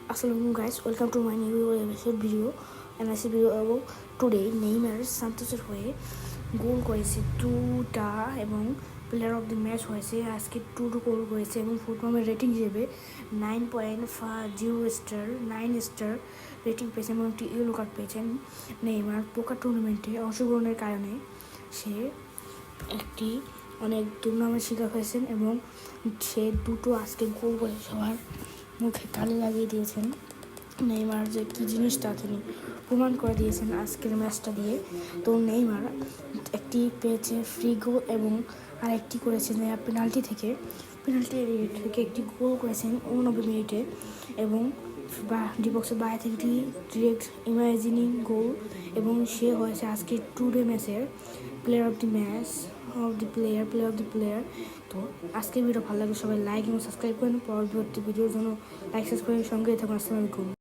Assalamualaikum guys, welcome to my new episode video and I see video about today Neymar সান্তোসের হয়ে গোল করেছে 2টা এবং player of the match হয়েছে আজকে 2 গোল করেছে এবং ফুটবলের রেটিং হিসেবে 9.0 স্টার 9 স্টার রেটিং পেয়েছেন এবং একটি ইয়েলো কার্ড পেয়েছেন। নেইমার পোকার টুর্নামেন্টে অংশগ্রহণের কারণে সে একটি অনেক দুর্নামের শিকার হয়েছেন এবং সে দুটো আজকে গোল করে সবার মুখে কালি লাগিয়ে দিয়েছেন। নেইমার যে কী জিনিসটা তিনি প্রমাণ করে দিয়েছেন আজকের ম্যাচটা দিয়ে। তো নেইমার একটি পেয়েছে ফ্রি গোল এবং আরেকটি করেছেন পেনাল্টি থেকে একটি গোল করেছেন 89 মিনিটে এবং ডিবক্সের বাইরে থেকে একটি ডিরেক্ট ইমাজিনিং গোল এবং সে হয়েছে আজকে টুডে ম্যাচের প্লেয়ার অফ দ্য প্লেয়ার। তো আজকের ভিডিও ভালো লাগে সবাই লাইক এবং সাবস্ক্রাইব করেন। পরবর্তী ভিডিওর জন্য লাইক সাবস্ক্রাইব সঙ্গে থাকুন। আসসালামু আলাইকুম।